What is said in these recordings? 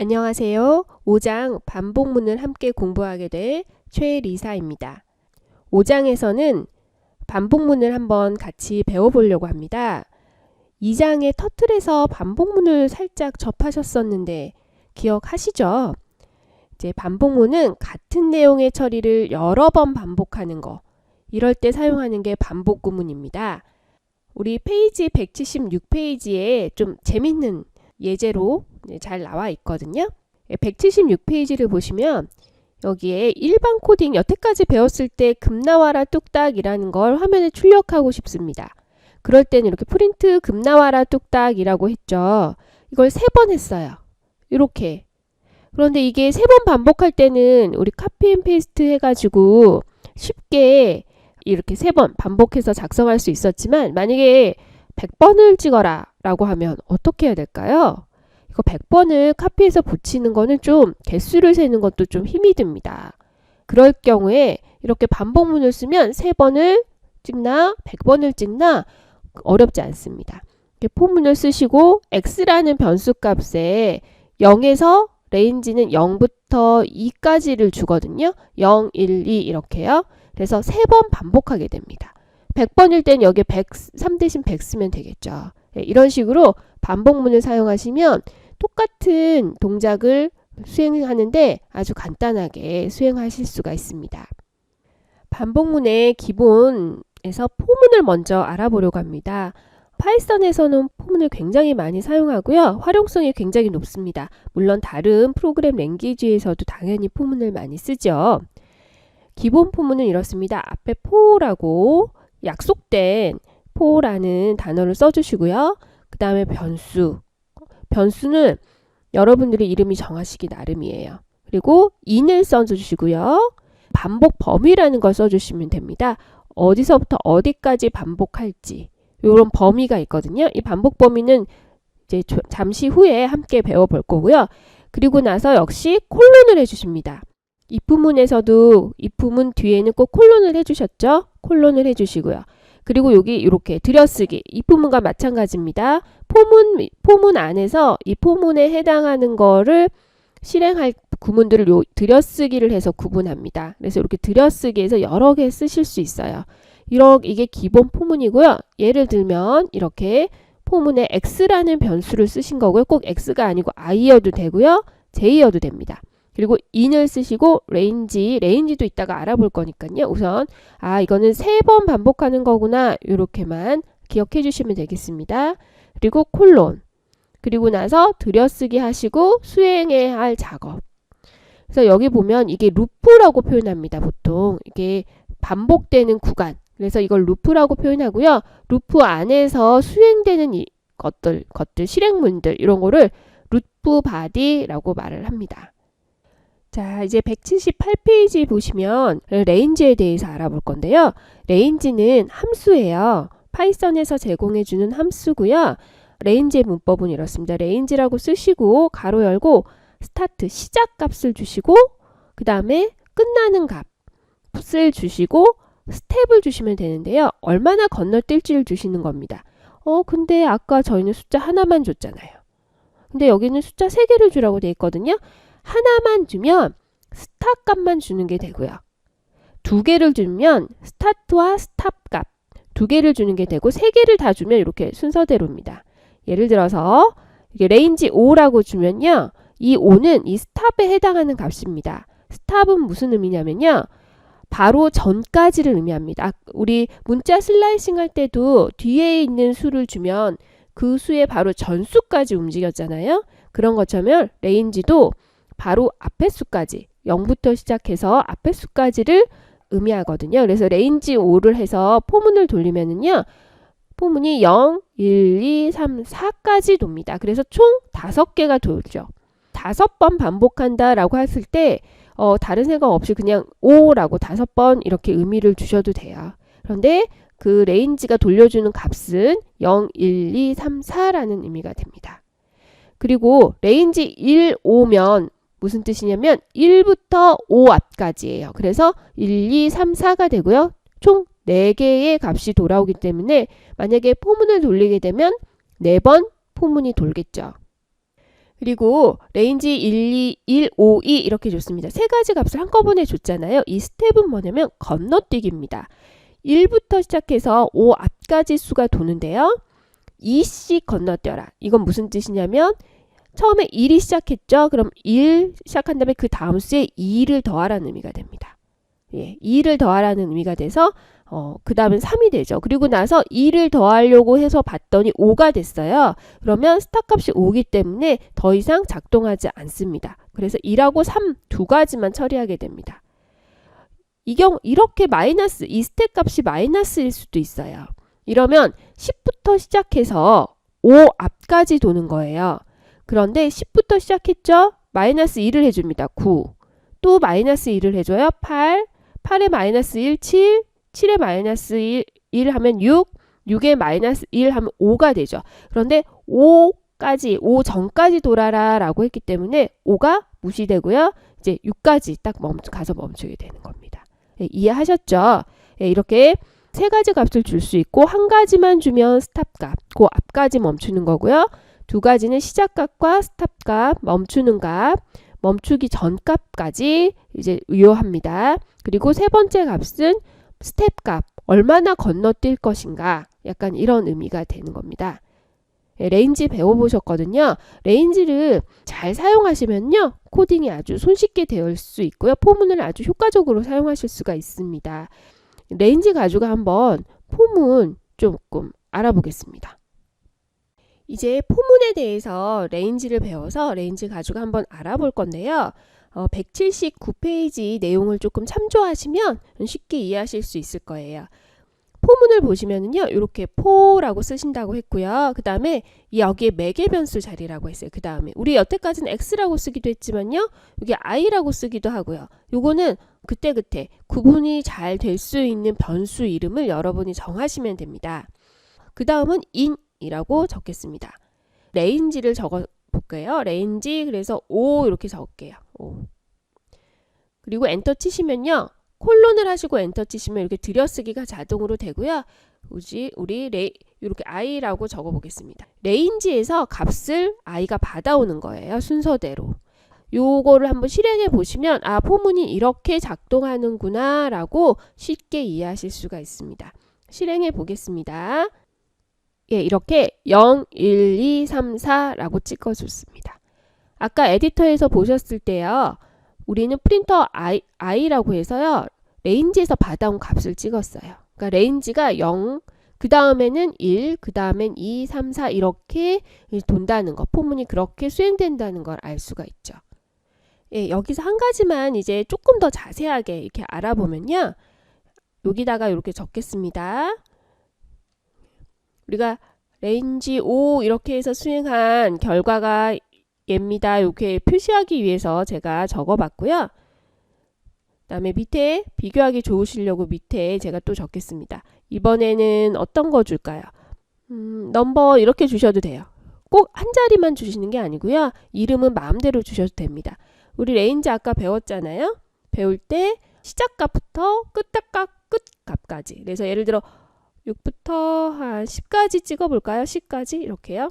안녕하세요. 5장 반복문을 함께 공부하게 될 최리사입니다. 5장에서는 반복문을 한번 같이 배워보려고 합니다. 2장의 터틀에서 반복문을 살짝 접하셨었는데 기억하시죠? 이제 반복문은 같은 내용의 처리를 여러 번 반복하는 거, 이럴 때 사용하는 게 반복 구문입니다. 우리 페이지 176페이지에 좀 재밌는 예제로 잘 나와 있거든요. 176페이지를 보시면 여기에 일반 코딩 여태까지 배웠을 때 금 나와라 뚝딱이라는 걸 화면에 출력하고 싶습니다. 그럴 때는 이렇게 프린트 금 나와라 뚝딱이라고 했죠. 이걸 3번 했어요. 이렇게. 그런데 이게 3번 반복할 때는 우리 카피 앤 페이스트 해가지고 쉽게 이렇게 3번 반복해서 작성할 수 있었지만 만약에 100번을 찍어라 라고 하면 어떻게 해야 될까요? 이거 100번을 카피해서 붙이는 거는 좀 개수를 세는 것도 좀 힘이 듭니다. 그럴 경우에 이렇게 반복문을 쓰면 3번을 찍나 100번을 찍나 어렵지 않습니다. 이렇게 포문을 쓰시고 x라는 변수 값에 0에서 레인지는 0부터 2까지를 주거든요. 0, 1, 2 이렇게요. 그래서 3번 반복하게 됩니다. 100번일 땐 여기에 3 대신 100 쓰면 되겠죠. 네, 이런 식으로 반복문을 사용하시면 똑같은 동작을 수행하는데 아주 간단하게 수행하실 수가 있습니다. 반복문의 기본에서 포문을 먼저 알아보려고 합니다. 파이썬에서는 포문을 굉장히 많이 사용하고요. 활용성이 굉장히 높습니다. 물론 다른 프로그램 랭귀지에서도 당연히 포문을 많이 쓰죠. 기본 포문은 이렇습니다. 앞에 for라고 약속된 for라는 단어를 써주시고요. 그 다음에 변수. 변수는 여러분들이 이름이 정하시기 나름이에요. 그리고 in을 써주시고요. 반복 범위라는 걸 써주시면 됩니다. 어디서부터 어디까지 반복할지 이런 범위가 있거든요. 이 반복 범위는 이제 잠시 후에 함께 배워볼 거고요. 그리고 나서 역시 콜론을 해주십니다. if문에서도 if문 뒤에는 꼭 콜론을 해주셨죠? 콜론을 해주시고요. 그리고 여기 이렇게 들여쓰기 if문과 마찬가지입니다. 포문 안에서 이 포문에 해당하는 거를 실행할 구문들을 들여쓰기를 해서 구분합니다. 그래서 이렇게 들여쓰기해서 여러 개 쓰실 수 있어요. 이게 기본 포문이고요. 예를 들면 이렇게 포문에 x라는 변수를 쓰신 거고요. 꼭 x가 아니고 i여도 되고요. j여도 됩니다. 그리고 in을 쓰시고 레인지도 이따가 알아볼 거니까요. 우선 이거는 3번 반복하는 거구나 이렇게만 기억해 주시면 되겠습니다. 그리고 콜론 그리고 나서 들여쓰기 하시고 수행해야 할 작업. 그래서 여기 보면 이게 루프라고 표현합니다. 보통 이게 반복되는 구간. 그래서 이걸 루프라고 표현하고요. 루프 안에서 수행되는 것들 실행문들 이런 거를 루프 바디라고 말을 합니다. 자, 이제 178페이지 보시면 레인지에 대해서 알아볼 건데요. 레인지는 함수예요. 파이썬에서 제공해주는 함수고요. 레인지의 문법은 이렇습니다. 레인지라고 쓰시고 가로 열고 스타트 시작 값을 주시고 그 다음에 끝나는 값을 주시고 스텝을 주시면 되는데요. 얼마나 건너뛸지를 주시는 겁니다. 근데 아까 저희는 숫자 하나만 줬잖아요. 근데 여기는 숫자 3개를 주라고 되어 있거든요. 하나만 주면 스탑 값만 주는 게 되고요. 2개를 주면 스타트와 스탑 값 2개를 주는 게 되고 3개를 다 주면 이렇게 순서대로입니다. 예를 들어서 이게 레인지 5라고 주면요. 이 5는 이 스탑에 해당하는 값입니다. 스탑은 무슨 의미냐면요. 바로 전까지를 의미합니다. 우리 문자 슬라이싱 할 때도 뒤에 있는 수를 주면 그 수의 바로 전수까지 움직였잖아요. 그런 것처럼 레인지도 바로 앞에 수까지 0부터 시작해서 앞에 수까지를 의미하거든요. 그래서 레인지 5를 해서 포문을 돌리면은요. 포문이 0, 1, 2, 3, 4까지 돕니다. 그래서 총 5개가 돌죠. 5번 반복한다 라고 했을 때 다른 생각 없이 그냥 5라고 5번 이렇게 의미를 주셔도 돼요. 그런데 그 레인지가 돌려주는 값은 0, 1, 2, 3, 4라는 의미가 됩니다. 그리고 레인지 1, 5면 무슨 뜻이냐면 1부터 5 앞까지예요. 그래서 1, 2, 3, 4가 되고요. 총 4개의 값이 돌아오기 때문에 만약에 포문을 돌리게 되면 4번 포문이 돌겠죠. 그리고 레인지 1, 2, 1, 5, 2 이렇게 줬습니다. 세 가지 값을 한꺼번에 줬잖아요. 이 스텝은 뭐냐면 건너뛰기입니다. 1부터 시작해서 5 앞까지 수가 도는데요. 2씩 건너뛰어라. 이건 무슨 뜻이냐면 처음에 1이 시작했죠. 그럼 1 시작한 다음에 그 다음 수에 2를 더하라는 의미가 됩니다. 예, 2를 더하라는 의미가 돼서 그 다음은 3이 되죠. 그리고 나서 2를 더하려고 해서 봤더니 5가 됐어요. 그러면 스탑 값이 5기 때문에 더 이상 작동하지 않습니다. 그래서 1하고 3 두 가지만 처리하게 됩니다. 이렇게 마이너스, 이 스텝 값이 마이너스일 수도 있어요. 이러면 10부터 시작해서 5 앞까지 도는 거예요. 그런데 10부터 시작했죠? 마이너스 2를 해줍니다. 9. 또 마이너스 2를 해줘요. 8. 8에 마이너스 1, 7. 7에 마이너스 1 하면 6. 6에 마이너스 1 하면 5가 되죠. 그런데 5 전까지 돌아라 라고 했기 때문에 5가 무시되고요. 이제 6까지 딱 가서 멈추게 되는 겁니다. 네, 이해하셨죠? 네, 이렇게 세 가지 값을 줄 수 있고 한 가지만 주면 스탑 값, 그 앞까지 멈추는 거고요. 두 가지는 시작 값과 스탑 값, 멈추는 값, 멈추기 전 값까지 이제 유효합니다. 그리고 세 번째 값은 스텝 값, 얼마나 건너뛸 것인가, 약간 이런 의미가 되는 겁니다. 레인지 배워보셨거든요. 레인지를 잘 사용하시면요, 코딩이 아주 손쉽게 될 수 있고요. 포문을 아주 효과적으로 사용하실 수가 있습니다. 레인지 가지고 한번 포문 조금 알아보겠습니다. 이제 포문에 대해서 레인지를 배워서 레인지 가지고 한번 알아볼 건데요. 179페이지 내용을 조금 참조하시면 쉽게 이해하실 수 있을 거예요. 포문을 보시면은요, 이렇게 포라고 쓰신다고 했고요. 그 다음에 여기에 매개 변수 자리라고 했어요. 그 다음에 우리 여태까지는 x라고 쓰기도 했지만요, 여기 i라고 쓰기도 하고요. 요거는 그때그때 구분이 잘 될 수 있는 변수 이름을 여러분이 정하시면 됩니다. 그 다음은 in이라고 적겠습니다. 레인지를 적어 볼게요. 레인지, 그래서 5 이렇게 적을게요. 5. 그리고 엔터 치시면요, 콜론을 하시고 엔터 치시면 이렇게 들여쓰기가 자동으로 되고요. 우리 이렇게 i라고 적어 보겠습니다. 레인지에서 값을 i가 받아오는 거예요. 순서대로. 요거를 한번 실행해 보시면 포문이 이렇게 작동하는구나 라고 쉽게 이해하실 수가 있습니다. 실행해 보겠습니다. 예, 이렇게 0, 1, 2, 3, 4라고 찍어줬습니다. 아까 에디터에서 보셨을 때요, 우리는 프린터 i라고 해서요, 레인지에서 받아온 값을 찍었어요. 그러니까 레인지가 0, 그 다음에는 1, 그 다음엔 2, 3, 4 이렇게 돈다는 거, 포문이 그렇게 수행된다는 걸 알 수가 있죠. 예, 여기서 한 가지만 이제 조금 더 자세하게 이렇게 알아보면요, 여기다가 이렇게 적겠습니다. 우리가 레인지 5 이렇게 해서 수행한 결과가 얘입니다. 이렇게 표시하기 위해서 제가 적어봤고요. 그 다음에 밑에 비교하기 좋으시려고 밑에 제가 또 적겠습니다. 이번에는 어떤 거 줄까요? 넘버 이렇게 주셔도 돼요. 꼭 한 자리만 주시는 게 아니고요. 이름은 마음대로 주셔도 됩니다. 우리 레인지 아까 배웠잖아요. 배울 때 시작값부터 끝값까지. 그래서 예를 들어 6부터 한 10까지 찍어볼까요? 10까지 이렇게요.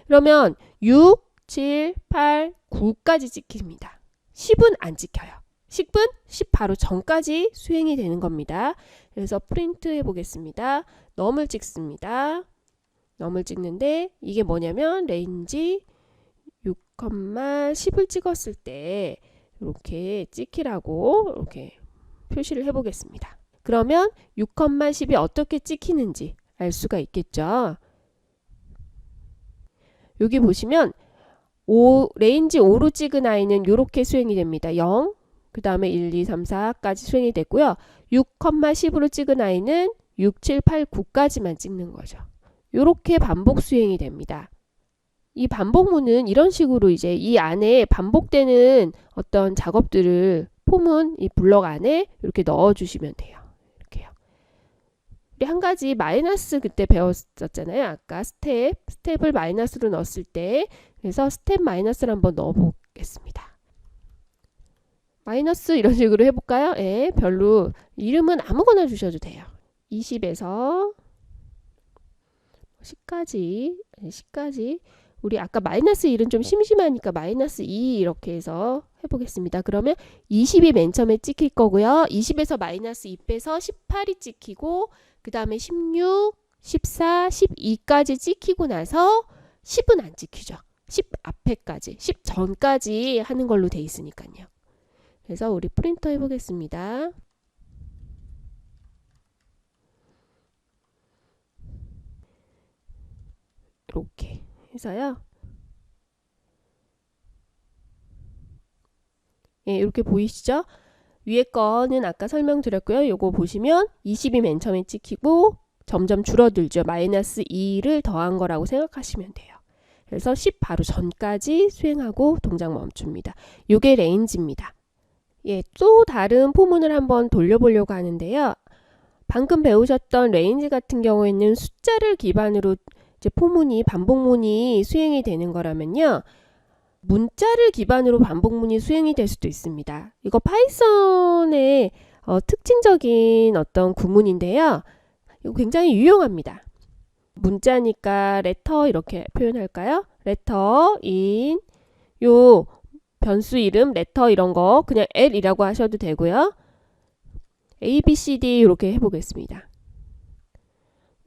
그러면 6, 7, 8, 9까지 찍힙니다. 10은 안 찍혀요. 10은 10 바로 전까지 수행이 되는 겁니다. 그래서 프린트 해보겠습니다. 넘을 찍습니다. 넘을 찍는데 이게 뭐냐면 레인지 6,10을 찍었을 때 이렇게 찍히라고 이렇게 표시를 해보겠습니다. 그러면 6,10이 어떻게 찍히는지 알 수가 있겠죠. 여기 보시면 레인지 5로 찍은 i는 이렇게 수행이 됩니다. 0, 그 다음에 1, 2, 3, 4까지 수행이 됐고요. 6,10으로 찍은 i는 6, 7, 8, 9까지만 찍는 거죠. 이렇게 반복 수행이 됩니다. 이 반복문은 이런 식으로 이제 이 안에 반복되는 어떤 작업들을 포문 이 블럭 안에 이렇게 넣어 주시면 돼요. 이렇게요. 우리 한 가지 마이너스 그때 배웠었잖아요. 아까 스텝을 마이너스로 넣었을 때, 그래서 스텝 마이너스를 한번 넣어 보겠습니다. 마이너스 이런 식으로 해볼까요? 예, 별로 이름은 아무거나 주셔도 돼요. 20에서 10까지 우리 아까 마이너스 1은 좀 심심하니까 마이너스 2 이렇게 해서 해보겠습니다. 그러면 20이 맨 처음에 찍힐 거고요. 20에서 마이너스 2 빼서 18이 찍히고 그 다음에 16, 14, 12까지 찍히고 나서 10은 안 찍히죠. 10 앞에까지, 10 전까지 하는 걸로 돼 있으니까요. 그래서 우리 프린터 해보겠습니다. 이렇게 해서요. 예, 이렇게 보이시죠? 위에 거는 아까 설명드렸고요. 요거 보시면 20이 맨 처음에 찍히고 점점 줄어들죠. 마이너스 2를 더한 거라고 생각하시면 돼요. 그래서 10 바로 전까지 수행하고 동작 멈춥니다. 요게 레인지입니다. 예, 또 다른 포문을 한번 돌려보려고 하는데요. 방금 배우셨던 레인지 같은 경우에는 숫자를 기반으로 이제 포문이 반복문이 수행이 되는 거라면요. 문자를 기반으로 반복문이 수행이 될 수도 있습니다. 이거 파이썬의 특징적인 어떤 구문인데요. 이거 굉장히 유용합니다. 문자니까 letter 이렇게 표현할까요? letter in 요 변수 이름 letter 이런 거 그냥 L이라고 하셔도 되고요. A, B, C, D 이렇게 해보겠습니다.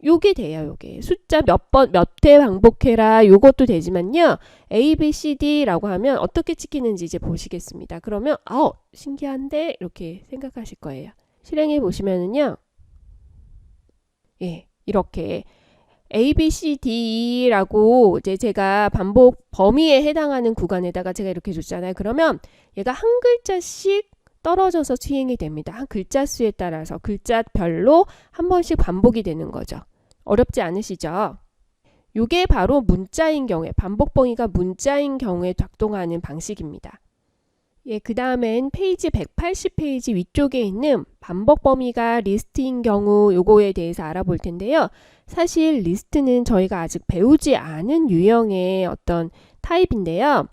요게 돼요. 요게 숫자 몇 번 몇 회 반복해라 요것도 되지만요. A, B, C, D라고 하면 어떻게 찍히는지 이제 보시겠습니다. 그러면 신기한데 이렇게 생각하실 거예요. 실행해 보시면은요. 예, 이렇게 A, B, C, D라고 이제 제가 반복 범위에 해당하는 구간에다가 제가 이렇게 줬잖아요. 그러면 얘가 한 글자씩 떨어져서 수행이 됩니다. 한 글자 수에 따라서 글자별로 한 번씩 반복이 되는 거죠. 어렵지 않으시죠? 이게 바로 문자인 경우에 반복 범위가 문자인 경우에 작동하는 방식입니다. 예, 그 다음엔 페이지 180페이지 위쪽에 있는 반복 범위가 리스트인 경우 요거에 대해서 알아볼 텐데요. 사실 리스트는 저희가 아직 배우지 않은 유형의 어떤 타입인데요.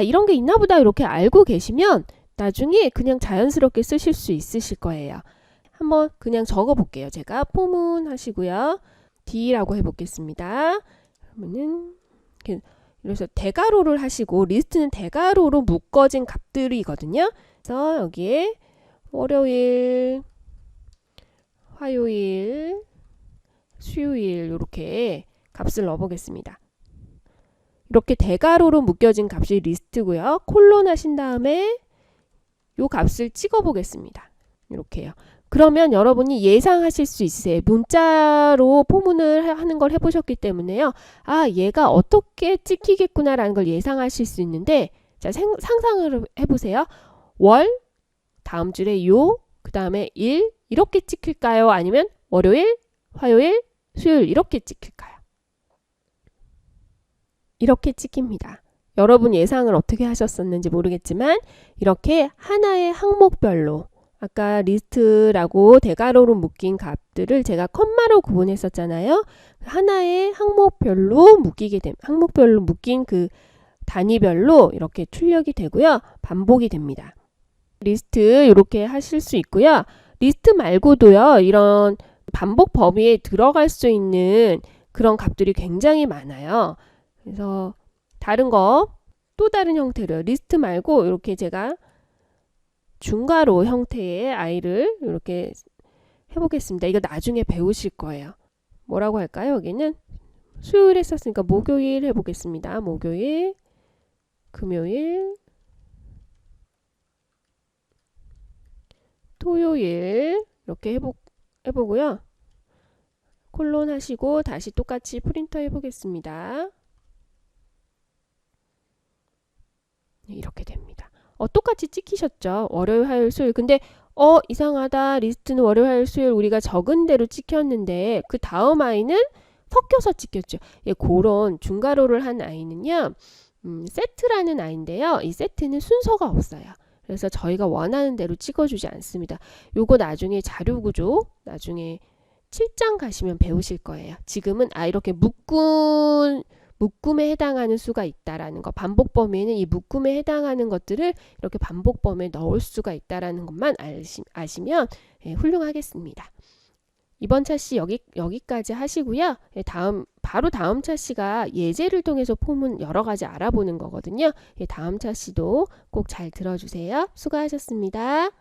이런 게 있나 보다 이렇게 알고 계시면 나중에 그냥 자연스럽게 쓰실 수 있으실 거예요. 한번 그냥 적어 볼게요. 제가 포문 하시고요. D라고 해보겠습니다. 그러면은 그래서 대괄호를 하시고 리스트는 대괄호로 묶어진 값들이거든요. 그래서 여기에 월요일, 화요일, 수요일 이렇게 값을 넣어보겠습니다. 이렇게 대괄호로 묶여진 값이 리스트고요. 콜론 하신 다음에 요 값을 찍어 보겠습니다. 이렇게요. 그러면 여러분이 예상하실 수 있으세요. 문자로 포문을 하는 걸 해보셨기 때문에요. 얘가 어떻게 찍히겠구나라는 걸 예상하실 수 있는데 자 상상을 해보세요. 월, 다음 줄에 요, 그 다음에 일 이렇게 찍힐까요? 아니면 월요일, 화요일, 수요일 이렇게 찍힐까요? 이렇게 찍힙니다. 여러분 예상을 어떻게 하셨었는지 모르겠지만 이렇게 하나의 항목별로 아까 리스트라고 대괄호로 묶인 값들을 제가 컴마로 구분했었잖아요. 하나의 항목별로 항목별로 묶인 그 단위별로 이렇게 출력이 되고요. 반복이 됩니다. 리스트 이렇게 하실 수 있고요. 리스트 말고도요. 이런 반복 범위에 들어갈 수 있는 그런 값들이 굉장히 많아요. 그래서 다른 거 또 다른 형태로 리스트 말고 이렇게 제가 중괄호 형태의 아이를 이렇게 해보겠습니다. 이거 나중에 배우실 거예요. 뭐라고 할까요? 여기는 수요일 했었으니까 목요일 해보겠습니다. 목요일, 금요일, 토요일 이렇게 해보고요. 콜론 하시고 다시 똑같이 프린터 해보겠습니다. 이렇게 됩니다. 똑같이 찍히셨죠? 월요일, 화요일, 수요일. 근데 이상하다. 리스트는 월요일, 화요일, 수요일 우리가 적은 대로 찍혔는데 그 다음 아이는 섞여서 찍혔죠. 예, 그런 중괄호를 한 아이는요. 세트라는 아이인데요. 이 세트는 순서가 없어요. 그래서 저희가 원하는 대로 찍어주지 않습니다. 요거 나중에 자료구조 나중에 7장 가시면 배우실 거예요. 지금은 이렇게 묶음에 해당하는 수가 있다라는 거, 반복 범위에는 이 묶음에 해당하는 것들을 이렇게 반복 범위에 넣을 수가 있다라는 것만 아시면 훌륭하겠습니다. 이번 차시 여기까지 하시고요. 다음 바로 다음 차시가 예제를 통해서 포문 여러 가지 알아보는 거거든요. 다음 차시도 꼭 잘 들어주세요. 수고하셨습니다.